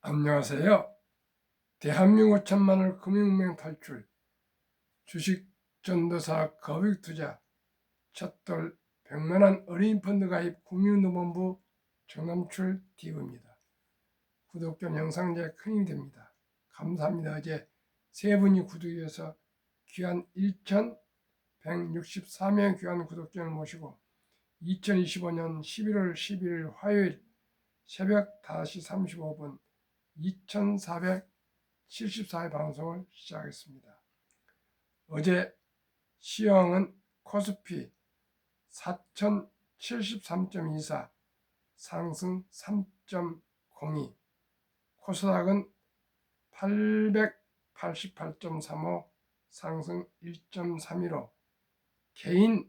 안녕하세요. 대한민국 천만을 금융맹 탈출, 주식 전도사 거액 투자, 첫돌 100만원 어린이 펀드 가입 국민운동본부 정남출 TV입니다. 구독 전 영상 제 큰 힘이 됩니다. 감사합니다. 어제 세 분이 구독해서 귀한 1,164명 귀한 구독자를 모시고 2025년 11월 11일 화요일 새벽 5시 35분 2474회 방송을 시작했습니다. 어제 시황은 코스피 4073.24 상승 3.02, 코스닥은 888.35 상승 1.315, 개인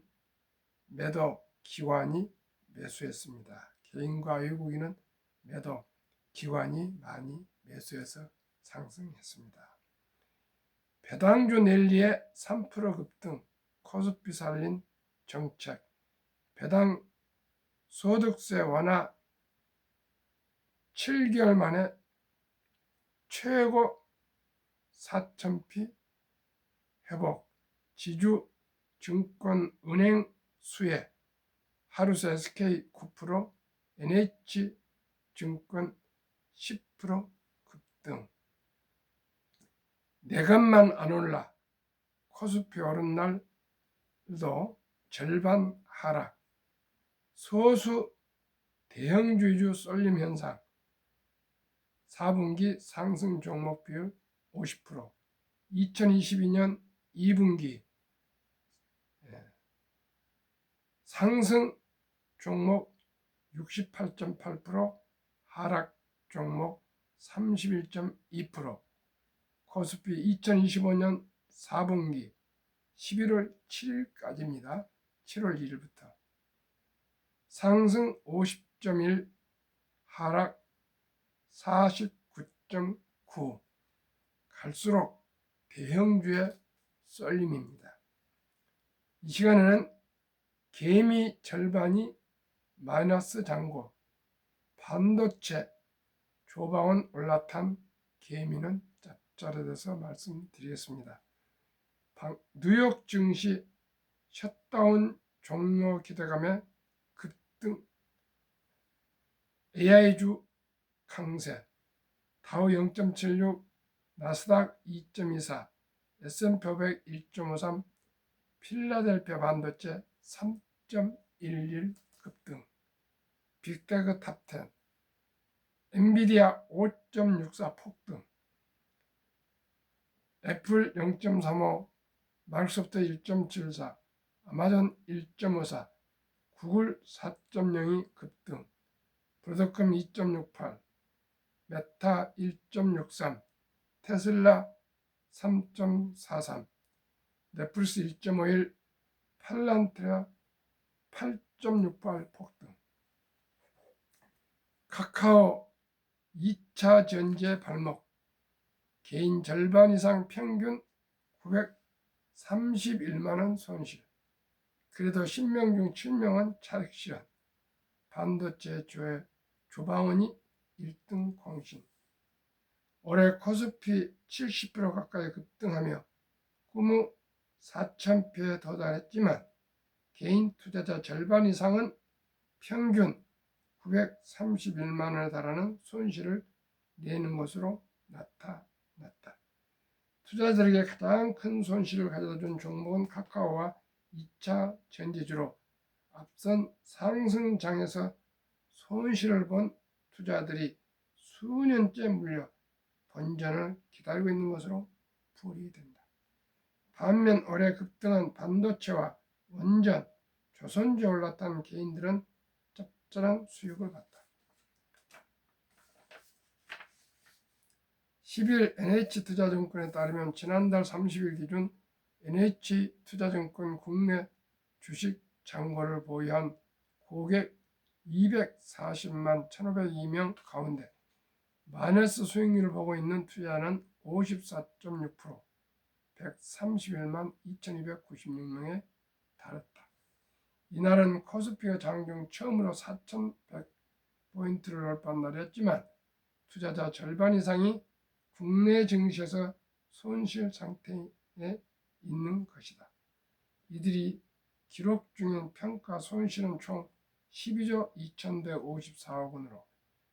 매도 기관이 매수했습니다. 개인과 외국인은 매도, 기관이 많이 매수해서 상승했습니다. 배당주 랠리에 3% 급등, 코스피 살린 정책, 배당 소득세 완화 7개월 만에 최고 4,000피 회복, 지주 증권은행 수혜, 하루세 SK 9%, NH증권 10% 급등. 내값만 안 올라 코스피 오른 날도 절반 하락, 소수 대형주주 쏠림 현상, 4분기 상승 종목 비율 50%, 2022년 2분기 상승 종목 68.8%, 하락 종목 31.2%, 코스피 2025년 4분기 11월 7일까지입니다. 7월 1일부터 상승 50.1, 하락 49.9, 갈수록 대형주의 쏠림입니다. 이 시간에는 개미 절반이 마이너스 잔고, 반도체 조방은 올라탄 개미는 짭짤해서 말씀드리겠습니다. 뉴욕 증시 셧다운 종료 기대감에 급등, AI주 강세, 다우 0.76, 나스닥 2.24, S&P 500 1.53, 필라델피아 반도체 3.11 급등, 빅테크 탑10, 엔비디아 5.64 폭등, 애플 0.35, 마이크로소프트 1.74, 아마존 1.54, 구글 4.02 급등, 브로드컴 2.68, 메타 1.63, 테슬라 3.43, 넷플릭스 1.51, 팔란티아 8.68 폭등, 카카오 2차 전지의 발목, 개인 절반 이상 평균 931만원 손실, 그래도 10명 중 7명은 차익 실현, 반도체 조방원이 1등 공신, 올해 코스피 70% 가까이 급등하며 꿈의 4,000피에 도달했지만 개인 투자자 절반 이상은 평균 931만원에 달하는 손실을 내는 것으로 나타났다. 투자자들에게 가장 큰 손실을 가져다준 종목은 카카오와 2차 전지주로 앞선 상승장에서 손실을 본 투자들이 수년째 물려 본전을 기다리고 있는 것으로 풀이된다. 반면 올해 급등한 반도체와 원전, 조선주에 올랐다는 개인들은 짭짤한 수익을 봤다. 10일 NH투자증권에 따르면 지난달 30일 기준 NH투자증권 국내 주식 잔고를 보유한 고객 240만 1,502명 가운데 마이너스 수익률을 보고 있는 투자는 54.6%, 131만 2,296명에 달했다. 이날은 코스피가 장중 처음으로 4,100포인트를 돌파한 날이었지만 투자자 절반 이상이 국내 증시에서 손실 상태에 있는 것이다. 이들이 기록 중인 평가 손실은 총 12조 2154억 원으로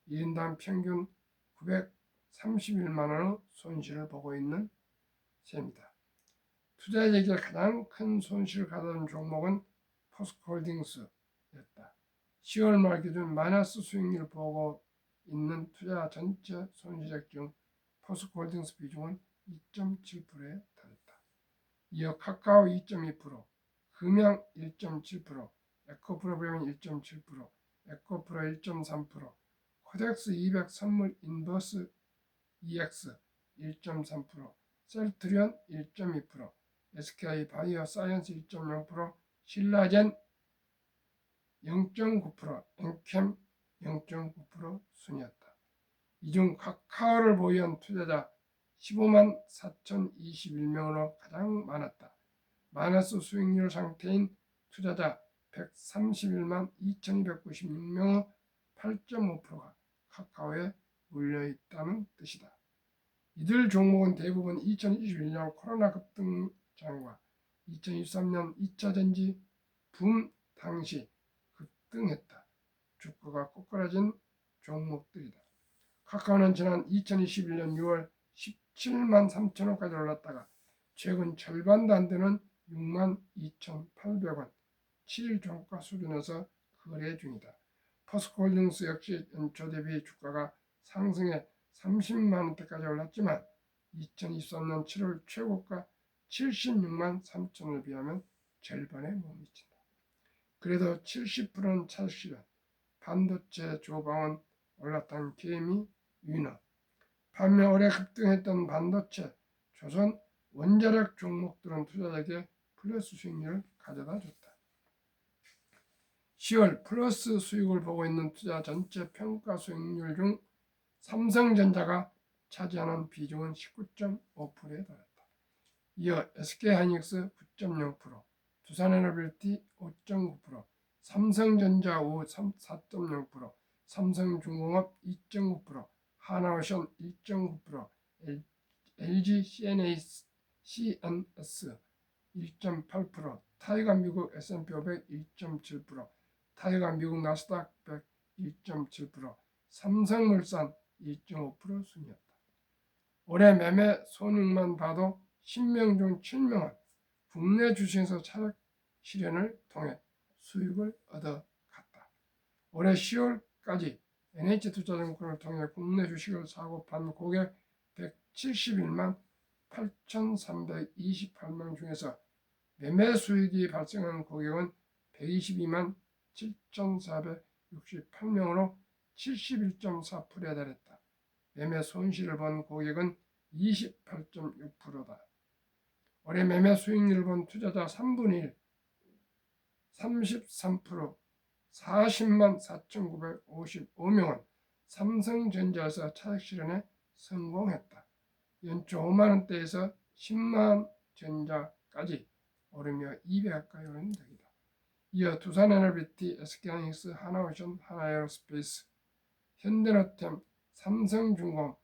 1인당 평균 931만 원의 손실을 보고 있는 셈이다. 투자자에게 가장 큰 손실을 가져온 종목은 포스코홀딩스였다. 10월 말 기준 마이너스 수익률을 보고 있는 투자 전체 손실액 중 포스코홀딩스 비중은 2.7%에 달했다. 이어 카카오 2.2%, 금양 1.7%, 에코프로비움 1.7%, 에코프로 1.3%, 코덱스 200 선물 인버스 EX 1.3%, 셀트리온 1.2%, SK 바이오 사이언스 1.0%, 신라젠 0.9%, 엔캠 0.9% 순이었다. 이 중 카카오를 보유한 투자자 15만 4,021명으로 가장 많았다. 마이너스 수익률 상태인 투자자 131만 2,296명의 8.5%가 카카오에 물려있다는 뜻이다. 이들 종목은 대부분 2021년 코로나 급등장과 2023년 2차 전지 붐 당시 급등했다. 주가가 꼬꾸라진 종목들이다. 카카오는 지난 2021년 6월 17만 3천원까지 올랐다가 최근 절반도 안 되는 6만 2,800원 7일 종가 수준에서 거래 중이다. 포스코홀딩스 역시 연초 대비 주가가 상승해 30만 원대까지 올랐지만 2023년 7월 최고가 76만 3천원에 비하면 절반에 못 미친다. 그래도 70%는 차익실현, 반도체 조방은 올랐다는 개미 위너. 반면 올해 급등했던 반도체, 조선, 원자력 종목들은 투자자에게 플러스 수익률을 가져다 줬다. 10월 플러스 수익을 보고 있는 투자 전체 평가 수익률 중 삼성전자가 차지하는 비중은 19.5%에 달했다. 이어 SK하이닉스 9.0%, 두산에너빌티 5.9%, 삼성전자 4.0%, 삼성중공업 2.9%, 하나오션 1.9%, LG CNS 1.8%, 타이거 미국 S&P 500 1.7%, 타이거 미국 나스닥 100 1.7%, 삼성물산 1.5% 순이었다. 올해 매매 손익만 봐도 10명 중 7명은 국내 주식에서 차익 실현을 통해 수익을 얻어갔다. 올해 10월까지 NH투자증권을 통해 국내 주식을 사고 판 고객 171만 8,328명 중에서 매매 수익이 발생한 고객은 122만 7,468명으로 71.4%에 달했다. 매매 손실을 본 고객은 28.6%다. 올해 매매 수익률을 본 투자자 3분의 1, 33%, 40만 4,955명은 삼성전자에서 차익 실현에 성공했다. 연초 5만 원대에서 10만 전자까지 오르며 2배 가까이 오른 덕이다. 이어 두산에너비티, SK하이닉스, 하나오션, 하나에어로스페이스, 현대로템, 삼성중공,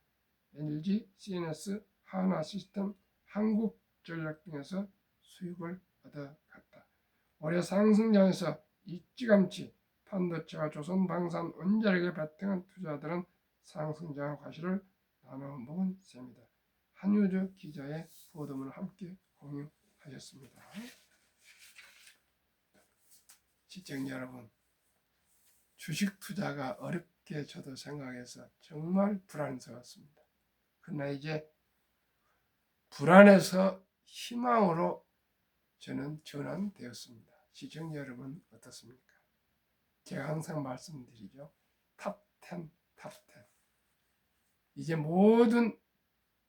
LG CNS, 하나시스템, 한국전력 등에서 수익을 얻어갔다. 올해 상승장에서 일찌감치 반도체와 조선방산 원자력에 베팅한 투자들은 상승장 과실을 나눠 먹은 셈이다. 한유주 기자의 보도문을 함께 공유하셨습니다. 시청자 여러분, 주식 투자가 어렵게 저도 생각해서 정말 불안스럽습니다. 그러나 이제 불안에서 희망으로 저는 전환되었습니다. 시청자 여러분 어떻습니까? 제가 항상 말씀드리죠. 탑10, 탑10. 이제 모든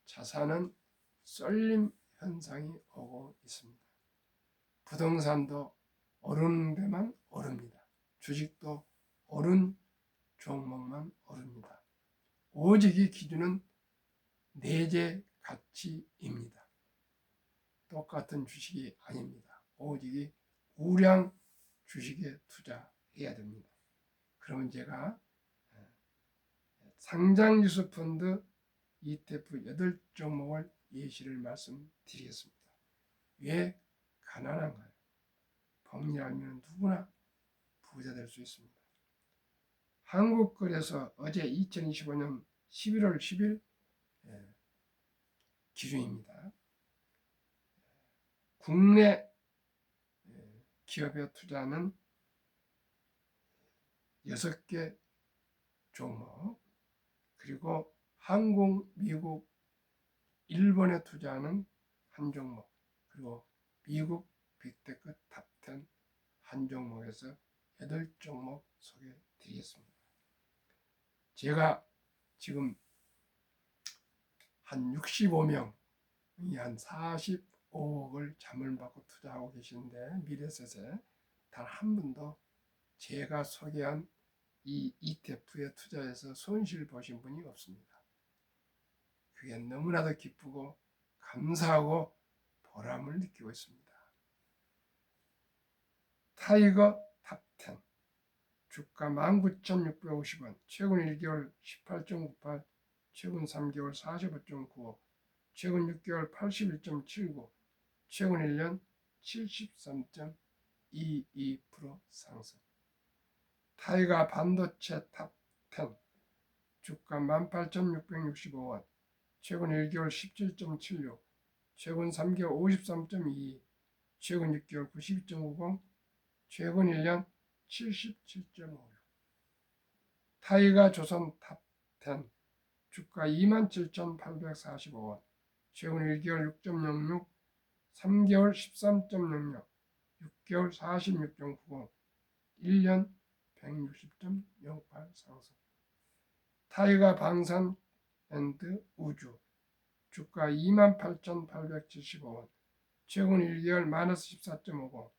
자산은 쏠림 현상이 오고 있습니다. 부동산도 오르는 데만 오릅니다. 주식도 오른 종목만 오릅니다. 오직 이 기준은 내재 가치입니다. 똑같은 주식이 아닙니다. 오직 우량 주식에 투자해야 됩니다. 그러면 제가 상장 유수펀드 ETF 8종목을 예시를 말씀드리겠습니다. 왜 가난한가요? 법리 알면 누구나 부자 될 수 있습니다. 한국거래소 어제 2025년 11월 10일 기준입니다. 국내 기업에 투자하는 6개 종목, 그리고 한국, 미국, 일본에 투자하는 한 종목, 그리고 미국 빅테크 탑10 한 종목에서 8종목 소개해 드리겠습니다. 제가 지금 한 65명이 한 45억을 자문 받고 투자하고 계시는데, 미래세세 단 한 분도 제가 소개한 이 ETF에 투자해서 손실 보신 분이 없습니다. 그게 너무나도 기쁘고 감사하고 보람을 느끼고 있습니다. 타이거 탑10 주가 19,650원, 최근 1개월 18.98, 최근 3개월 45.95, 최근 6개월 81.79, 최근 1년 73.22% 상승. 타이가 반도체 탑10 주가 18,665원, 최근 1개월 17.76, 최근 3개월 53.22, 최근 6개월 92.50, 최근 1년 77.56. 타이가 조선 탑10 주가 27,845원, 최근 1개월 6.06, 3개월 13.06, 6개월 46.90, 1년 160.08 상승. 타이가 방산 앤드 우주 주가 28,875원, 최근 1개월 마이너스 14.50,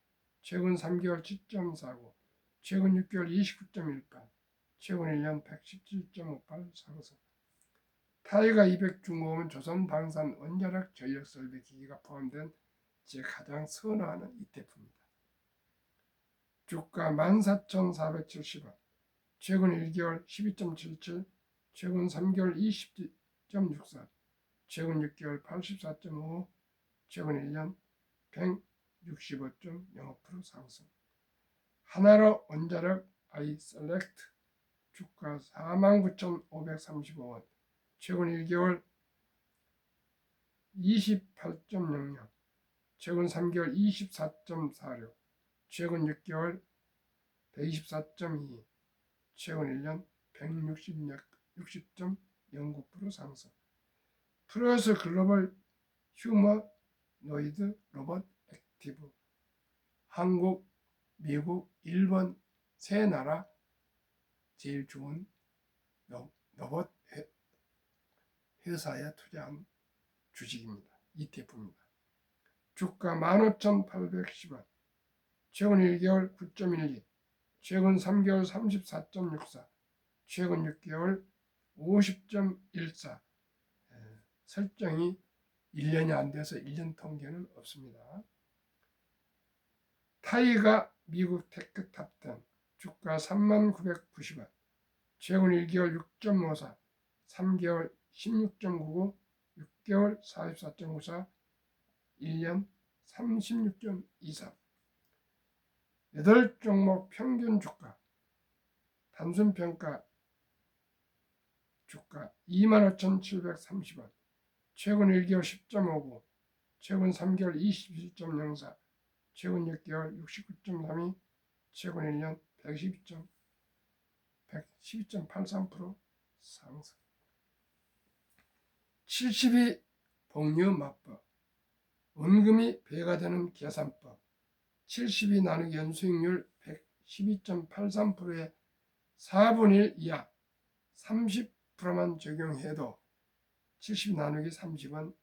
최근 3개월 7.49, 최근 6개월 29.18, 최근 1년 117.58 상승. 타이가 200 중공은 조선 방산 원자력 전력 설비 기기가 포함된 제 가장 선호하는 ETF입니다. 주가 14,470원, 최근 1개월 12.77, 최근 3개월 20.64, 최근 6개월 84.55, 최근 1년 165.05% 상승. 하나로 원자력 아이셀렉트 주가 49,535원, 최근 1개월 28.00, 최근 3개월 24.46, 최근 6개월 124.22, 최근 1년 160.09% 상승. 플러스 글로벌 휴머노이드 로봇 액티브 한국, 미국, 일본 세 나라 제일 좋은 로봇 회사에 투자한 주식입니다. ETF입니다. 주가 15,810원, 최근 1개월 9.12, 최근 3개월 34.64, 최근 6개월 50.14, 설정이 1년이 안 돼서 1년 통계는 없습니다. 타이가 미국 테크 탑10 주가 39,990원, 최근 1개월 6.54, 3개월 16.99, 6개월 44.54, 1년 36.23. 8종목 평균 주가 단순평가 주가 25,730원, 최근 1개월 10.59, 최근 3개월 27.04, 최근 6개월 69.32, 최근 1년 112.83% 상승. 72 복류 맞법, 원금이 배가 되는 계산법, 72 나누기 연수익률 112.83%의 4분의 1 이하 30%만 적용해도 70 나누기 30은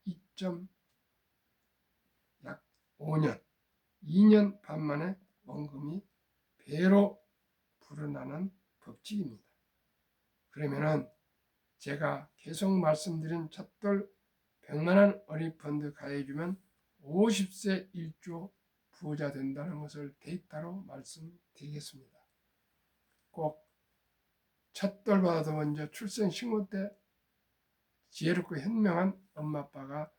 약 5년, 2년 반 만에 원금이 배로 불어나는 법칙입니다. 그러면은 제가 계속 말씀드린 첫돌 100만원 어린이펀드 가입해주면 50세 1조 부자 된다는 것을 데이터로 말씀드리겠습니다. 꼭 첫돌보다도 먼저 출생 신고 때 지혜롭고 현명한 엄마 아빠가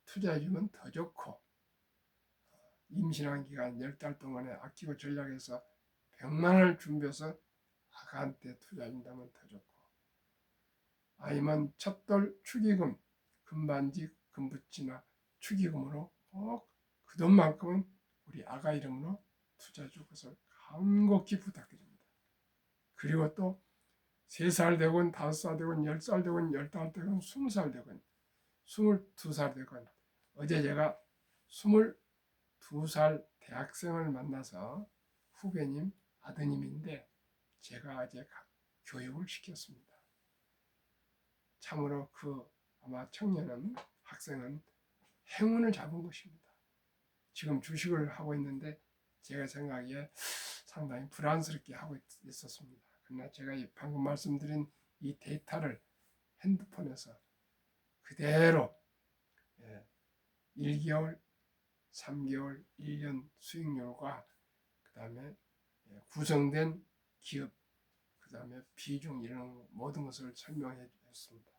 투자해주면 더 좋고, 임신한 기간 10달 동안에 아끼고 전략해서 100만 원을 준비해서 아가한테 투자해준다면 더 좋고, 아니면 첫돌 축의금, 금반지, 금붙이나 축의금으로 꼭 그 돈만큼은 우리 아가 이름으로 투자해줄 것을 간곡히 부탁드립니다. 그리고 또 3살 되건 5살 되건 10살 되건 15살 되건 20살 되건 22살 되건, 어제 제가 22살 대학생을 만나서 후배님 아드님인데 제가 어제 교육을 시켰습니다. 참으로 그 아마 청년은, 학생은 행운을 잡은 것입니다. 지금 주식을 하고 있는데 제가 생각하기에 상당히 불안스럽게 하고 있었습니다. 그러나 제가 방금 말씀드린 이 데이터를 핸드폰에서 그대로 1개월, 3개월, 1년 수익률과 그 다음에 구성된 기업, 그 다음에 비중, 이런 모든 것을 설명해 줬습니다.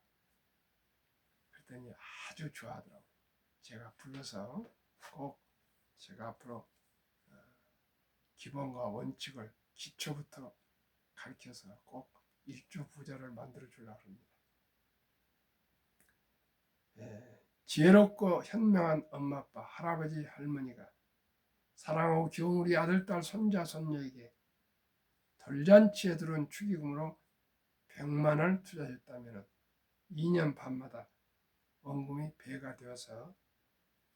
그랬더니 아주 좋아하더라고요. 제가 불러서 꼭 제가 앞으로 기본과 원칙을 기초부터 가르쳐서 꼭 일주 부자를 만들어 주려고 합니다. 지혜롭고 현명한 엄마, 아빠, 할아버지, 할머니가 사랑하고 귀여운 우리 아들, 딸, 손자, 손녀에게 돌잔치에 들어온 축의금으로 100만 원을 투자했다면 2년 반마다 원금이 배가 되어서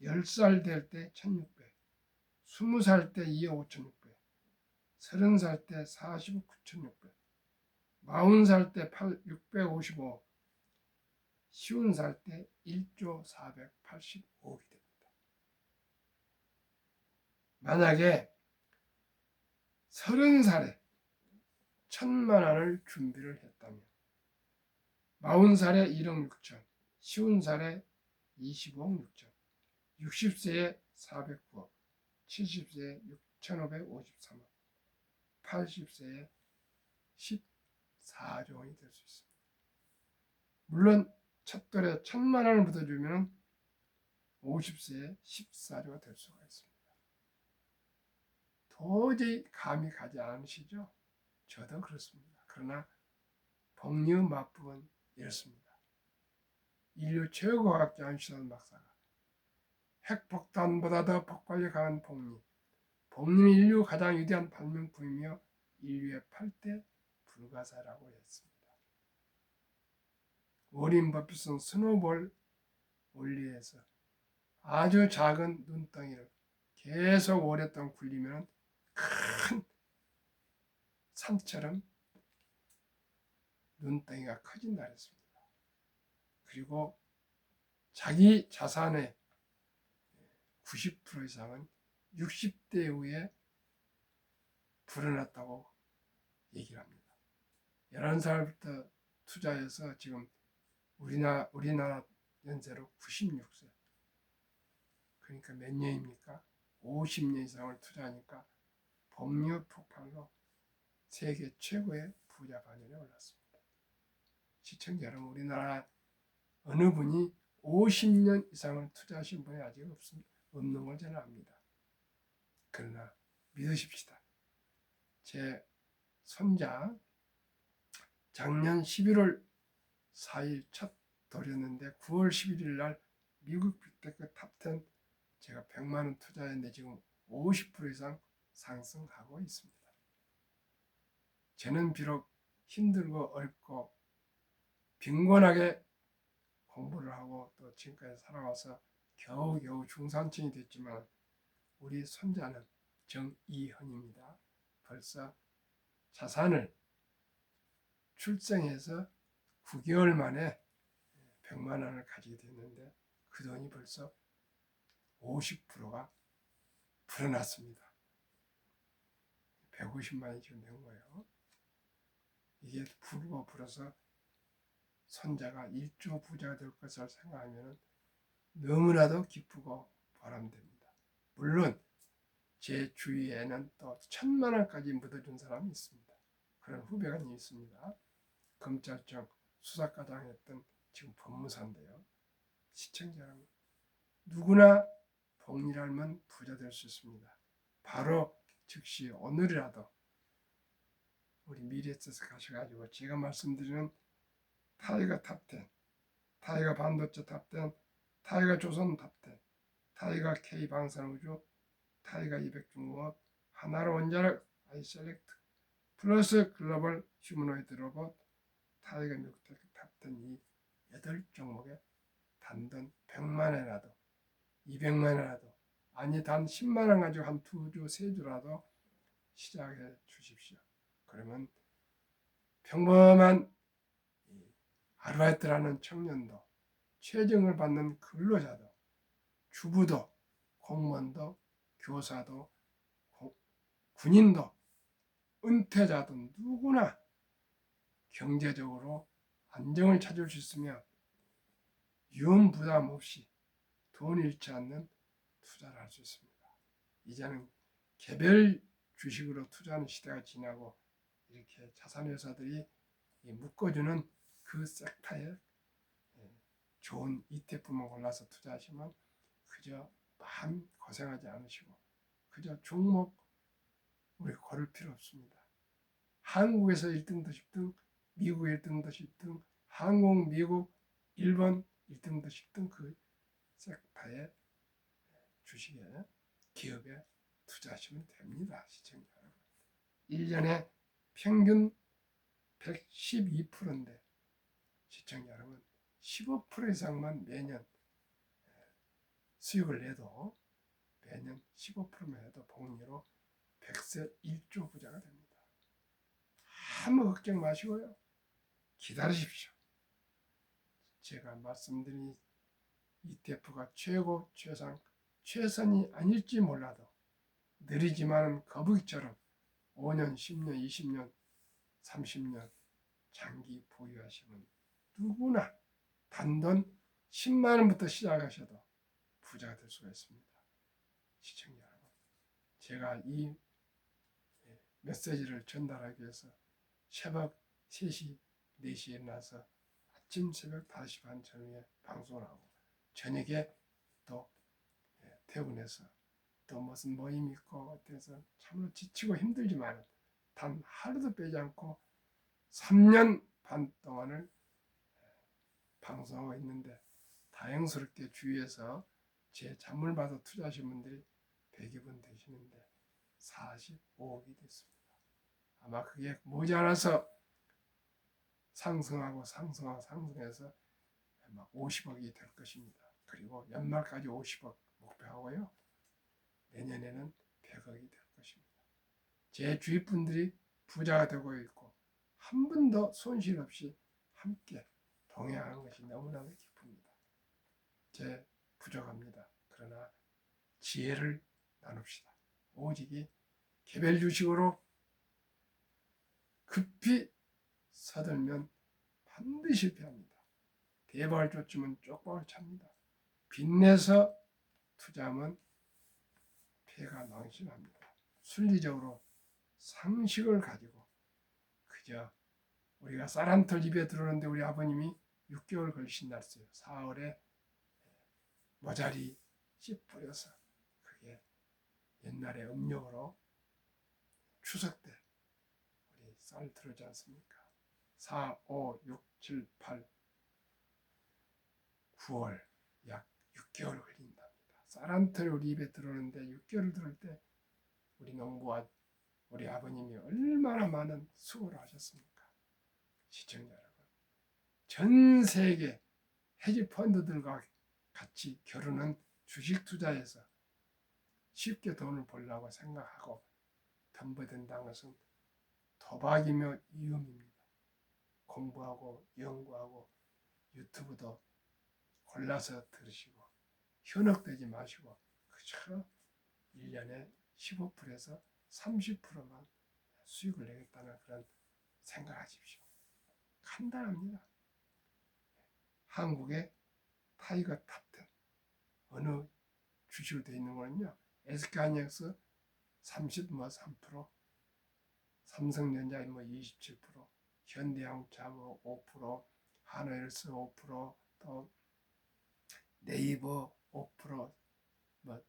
10살 될 때 1600, 20살 때 2억 5600, 30살 때 40억 9600, 40살 때 655억, 50살 때 1조 485억이 됩니다. 만약에 30살에 1000만 원을 준비를 했다면 40살에 1억 6천, 50살에 25억 6천, 60세에 409억, 70세에 6,553억, 80세에 14조 원이 될 수 있습니다. 물론 첫돌에 1000만 원을 묻어주면 50세에 14조가 될 수가 있습니다. 도저히 감이 가지 않으시죠? 저도 그렇습니다. 그러나 복류 맛부은 이렇습니다. 인류 최고 과학자 아인슈타인 박사가 핵폭탄보다 더 폭발력 강한 복리, 복리는 인류 가장 위대한 발명품이며 인류의 8대 불가사라고 했습니다. 워린 버핏은 스노볼 원리에서 아주 작은 눈덩이를 계속 오랫동안 굴리면 큰 산처럼 눈덩이가 커진다 했습니다. 그리고 자기 자산의 90% 이상은 60대 이후에 불어났다고 얘기를 합니다. 11살부터 투자해서 지금 우리나라 연세로 96세. 그러니까 몇 년입니까? 50년 이상을 투자하니까 법률 폭발로 세계 최고의 부자 반열에 올랐습니다. 시청자 여러분, 우리나라 어느 분이 50년 이상을 투자하신 분이 아직 없는 걸 저는 압니다. 그러나 믿으십시다. 제 손자 작년 11월 4일 첫 돌렸는데 9월 11일 날 미국 빅테크 탑10 제가 100만 원 투자했는데 지금 50% 이상 상승하고 있습니다. 저는 비록 힘들고 어렵고 빈곤하게 공부를 하고 또 지금까지 살아와서 겨우겨우 중산층이 됐지만 우리 손자는 정이현입니다. 벌써 자산을 출생해서 9개월 만에 100만 원을 가지게 됐는데 그 돈이 벌써 50%가 불어났습니다. 150만 원이 지금 된 거예요. 이게 부르고 불어서 손자가 1조 부자가 될 것을 생각하면 너무나도 기쁘고 보람됩니다. 물론 제 주위에는 또 1000만 원까지 묻어준 사람이 있습니다. 그런 후배가 있습니다. 검찰청 수사과장 했던 지금 법무사인데요. 시청자 여러분, 누구나 복리를 알면 부자 될 수 있습니다. 바로 즉시 오늘이라도 우리 미래에서 가셔가지고 제가 말씀드리는 타이거 탑10, 타이거 반도체 탑10, 타이거 조선 탑10, 타이거 K 방산우주, 타이거 200 중공업, 하나로 원자력 아이셀렉트, 플러스 글로벌 휴머노이드 로봇, 타이거 뉴테크 탑10 이 8종목에 단돈 100만원이라도 200만원이라도 아니 단 10만원 가지고 한 2주 3주라도 시작해 주십시오. 그러면 평범한 아르바이트라는 청년도, 최저임금을 받는 근로자도, 주부도, 공무원도, 교사도, 군인도, 은퇴자도 누구나 경제적으로 안정을 찾을 수 있으며 유언 부담 없이 돈 잃지 않는 투자를 할 수 있습니다. 이제는 개별 주식으로 투자하는 시대가 지나고 이렇게 자산회사들이 묶어주는 그 섹터에 좋은 ETF만 골라서 투자하시면 그저 마음 고생하지 않으시고 그저 종목 우리 고를 필요 없습니다. 한국에서 1등도 10등, 미국 1등도 10등, 한국, 미국, 일본 1등도 10등 그 섹터의 주식에 기업에 투자하시면 됩니다. 시청자 여러분. 1년에 평균 112%인데 시청자 여러분 15% 이상만 매년 수익을 내도 매년 15%만 해도 복리로 100세 1조 부자가 됩니다. 아무 걱정 마시고요. 기다리십시오. 제가 말씀드린 ETF가 최고 최상 최선이 아닐지 몰라도 느리지만 거북이처럼 5년, 10년, 20년, 30년 장기 보유하시면 누구나 단돈 10만 원부터 시작하셔도 부자가 될 수가 있습니다. 시청자 여러분, 제가 이 메시지를 전달하기 위해서 새벽 3시, 4시에 일어나서 아침 새벽 5시 반 저녁에 방송을 하고 저녁에 또 퇴근해서 또 무슨 모임 있고 어때서 참으로 지치고 힘들지만 단 하루도 빼지 않고 3년 반 동안을 방송하고 있는데 다행스럽게 주위에서 제 잔물 받아 투자하신 분들이 100여 분 되시는데 45억이 됐습니다. 아마 그게 모자라서 상승해서 아마 50억이 될 것입니다. 그리고 연말까지 50억 목표하고요. 내년에는 100억이 될 것입니다. 제 주위 분들이 부자가 되고 있고 한 번도 손실 없이 함께 동행하는 것이 너무나도 기쁩니다. 제 부족합니다. 그러나 지혜를 나눕시다. 오직이 개별 주식으로 급히 서들면 반드시 실패합니다. 대박을 쫓으면 쪽박을 찹니다. 빚내서 투자하면 폐가 망신합니다. 순리적으로 상식을 가지고 그저 우리가 쌀 한 톨 입에 들어오는데 우리 아버님이 6개월 걸리신다 했어요. 4월에 모자리 씨 뿌려서 그게 옛날에 음력으로 추석 때 우리 쌀 들어오지 않습니까? 4, 5, 6, 7, 8, 9월 약 6개월 걸린답니다. 쌀 한 톨 우리 입에 들어오는데 6개월 들어올 때 우리 농부와 우리 아버님이 얼마나 많은 수고를 하셨습니까? 시청자 여러분, 전 세계 헤지 펀드들과 같이 겨루는 주식 투자에서 쉽게 돈을 벌려고 생각하고 덤벼든다는 것은 도박이며 위험입니다. 공부하고 연구하고 유튜브도 골라서 들으시고 현혹되지 마시고 그저 1년에 15%에서 30%만 수익을 내겠다는 그런 생각하십시오. 간단합니다. 한국의 타이거 탑10 어느 주식으로 되어 있는 거는요. SK하이닉스 33%, 삼성전자 뭐 27%, 현대자동차 뭐 5%, 하나이글스 5%, 또 네이버 5%, 뭐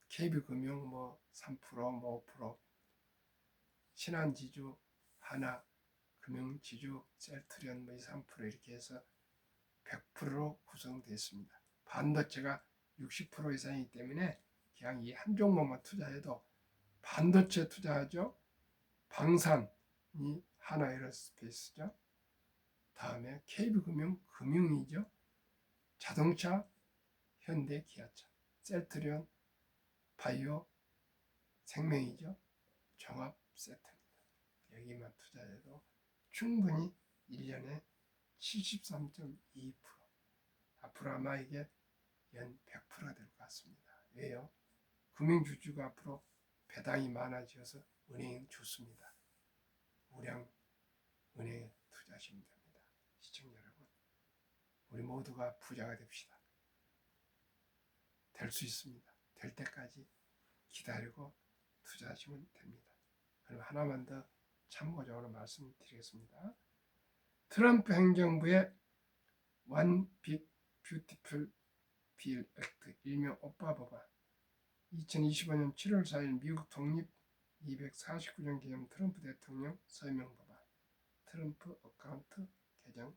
KB금융 뭐 3%, 뭐 5%, 신한지주, 하나금융지주, 셀트리온 뭐 3% 이렇게 해서 100%로 구성되어 있습니다. 반도체가 60% 이상이기 때문에 그냥 이 한 종목만 투자해도 반도체 투자하죠. 방산이 하나에어스페이스죠. 다음에 KB금융 금융이죠. 자동차 현대 기아차, 셀트리온 바이오 생명이죠. 종합 세트입니다. 여기만 투자해도 충분히 1년에 73.2%, 앞으로 아마 이게 연 100%가 될 것 같습니다. 왜요? 금융주주가 앞으로 배당이 많아져서 은행이 좋습니다. 우량 은행에 투자하시면 됩니다. 시청자 여러분, 우리 모두가 부자가 됩시다. 될 수 있습니다. 될 때까지 기다리고 투자하시면 됩니다. 그럼 하나만 더 참고적으로 말씀드리겠습니다. 트럼프 행정부의 One Big Beautiful Bill Act, 일명 오빠 법안, 2025년 7월 4일 미국 독립 249년 기념 트럼프 대통령 서명 법안, 트럼프 어카운트 개정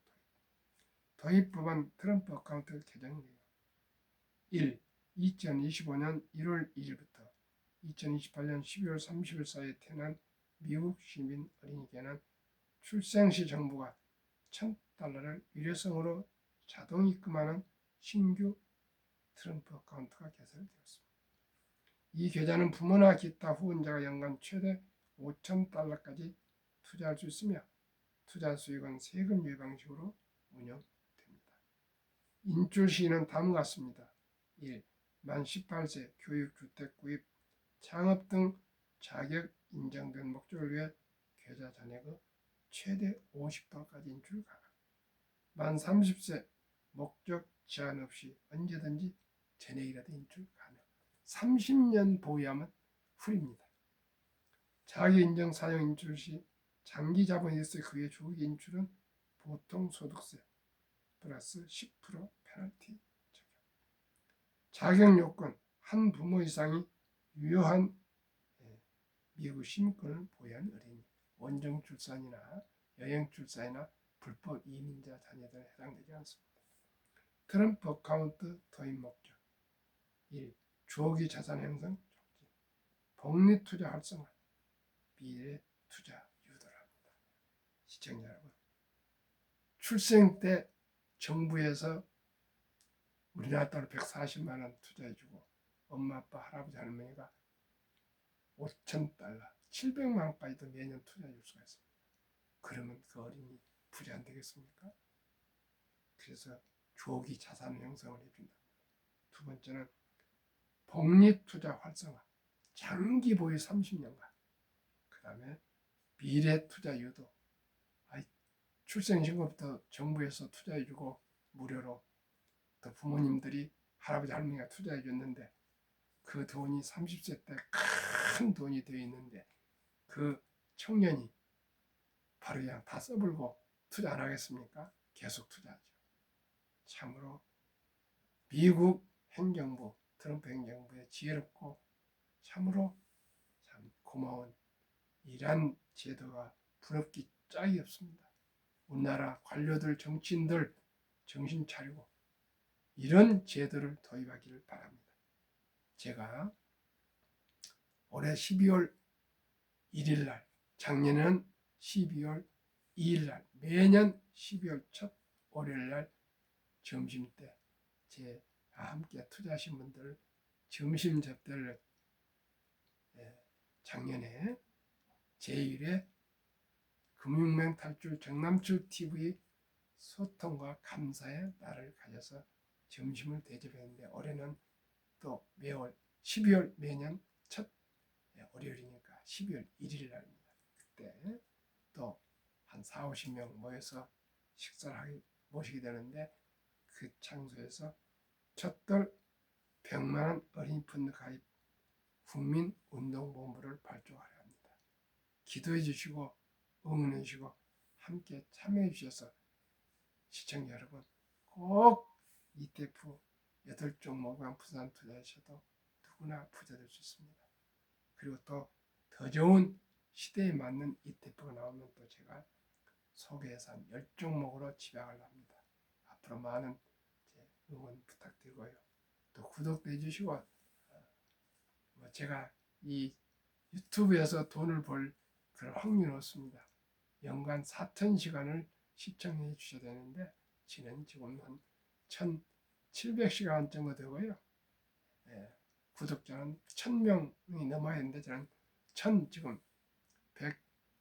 도입 법안. 트럼프 어카운트 개정 내용 1. 2025년 1월 2일부터 2028년 12월 30일 사이에 태어난 미국 시민 어린이에게는 출생시 정부가 $1,000를 일회성으로 자동 입금하는 신규 트럼프 어카운트가 개설되었습니다. 이 계좌는 부모나 기타 후원자가 연간 최대 $5,000까지 투자할 수 있으며 투자 수익은 세금 유예 방식으로 운영됩니다. 인출 시에는 다음과 같습니다. 1. 만 18세, 교육, 주택 구입, 창업 등 자격 인정된 목적을 위해 계좌 잔액의 최대 50%까지 인출 가능. 만 30세, 목적 제한 없이 언제든지 전액이라도 인출 가능. 30년 보유하면 풀입니다. 자기 인정 사용 인출 시 장기 자본이 있을 그의 조기 인출은 보통 소득세 플러스 10% 페널티 적용. 자격 요건: 한 부모 이상이 유효한 미국 시민권을 보유한 어린이, 원정 출산이나 여행 출산이나 불법 이민자 자녀들은 해당되지 않습니다. 트럼프 어카운트 도입 목적: 1. 조기 자산 형성 촉진, 복리 투자 활성화, 미래 투자 유도를 합니다. 시청자 여러분, 출생 때 정부에서 우리나라 돈으로 140만 원 투자해주고 엄마 아빠 할아버지 할머니가 $5,000, 700만 원까지도 매년 투자해 줄 수가 있습니다. 그러면 그 어린이 부자 안 되겠습니까? 그래서 조기 자산 형성을 해준답니다. 두 번째는 복리 투자 활성화, 장기 보유 30년간. 그 다음에 미래 투자 유도, 출생신고부터 정부에서 투자해주고 무료로, 또 부모님들이 할아버지 할머니가 투자해줬는데 그 돈이 30세 때 큰 돈이 되어 있는데 그 청년이 바로 그냥 다 써불고 투자 안 하겠습니까? 계속 투자하죠. 참으로 미국 행정부, 트럼프 행정부의 지혜롭고 참으로 참 고마운 이란 제도가 부럽기 짝이 없습니다. 우리나라 관료들, 정치인들 정신 차리고 이런 제도를 도입하기를 바랍니다. 제가 올해 12월 1일 날, 작년에는 12월 2일 날, 매년 12월 첫 월요일 날 점심 때 제 함께 투자하신 분들 점심 접대를 작년에 제1회 금융맹 탈출 정남출 TV 소통과 감사의 날을 가져서 점심을 대접했는데 올해는 또 매월 12월 매년 첫 월요일이니까 12월 1일 날입니다. 그때 또 한 4, 50명 모여서 식사를 모시게 되는데 그 장소에서 첫돌 100만원 어린이 펀드 가입 국민운동본부를 발족하려 합니다. 기도해 주시고 응원해 주시고 함께 참여해 주셔서 시청자 여러분 꼭 ETF 8종목만 부산 투자하셔도 누구나 부자 될 수 있습니다. 그리고 또 더 좋은 시대에 맞는 ETF가 나오면 또 제가 소개해서 한 10종목으로 집약을 합니다. 앞으로 많은 응원 부탁드리고요. 또 구독도 해주시고 제가 이 유튜브에서 돈을 벌 그런 확률은 없습니다. 연간 4,000시간을 시청해 주셔야 되는데 저는 지금 한 1,700시간 정도 되고요. 구독자는 1,000명이 넘어야 하는데 저는 지금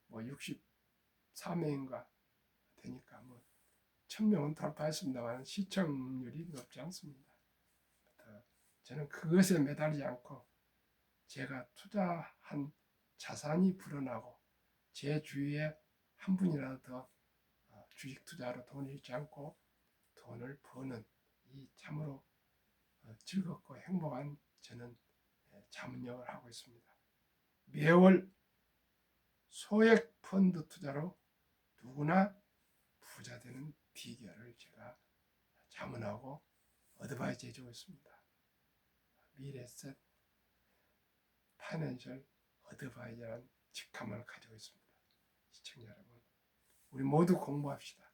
164명인가 되니까 1,000명은 돌파했습니다만 시청률이 높지 않습니다. 저는 그것에 매달리지 않고 제가 투자한 자산이 불어나고 제 주위에 한 분이라도 더 주식 투자로 돈을 잃지 않고 돈을 버는 이 참으로 즐겁고 행복한 저는 자문역을 하고 있습니다. 매월 소액 펀드 투자로 누구나 부자 되는 비결을 제가 자문하고 어드바이즈 해주고 있습니다. 미래셋 파이낸셜 어드바이저라는 직함을 가지고 있습니다. 시청자 여러분, 우리 모두 공부합시다.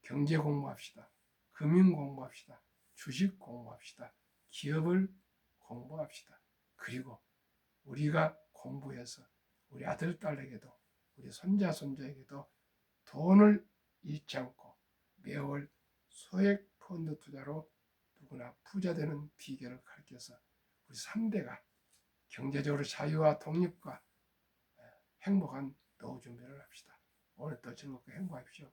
경제 공부합시다. 금융 공부합시다. 주식 공부합시다. 기업을 공부합시다. 그리고 우리가 공부해서 우리 아들, 딸에게도 우리 손자, 손자에게도 돈을 잃지 않고 매월 소액 펀드 투자로 누구나 부자 되는 비결을 가르쳐서 우리 3대가 경제적으로 자유와 독립과 행복한 노후 준비를 합시다. 오늘도 즐겁게 행복하십시오.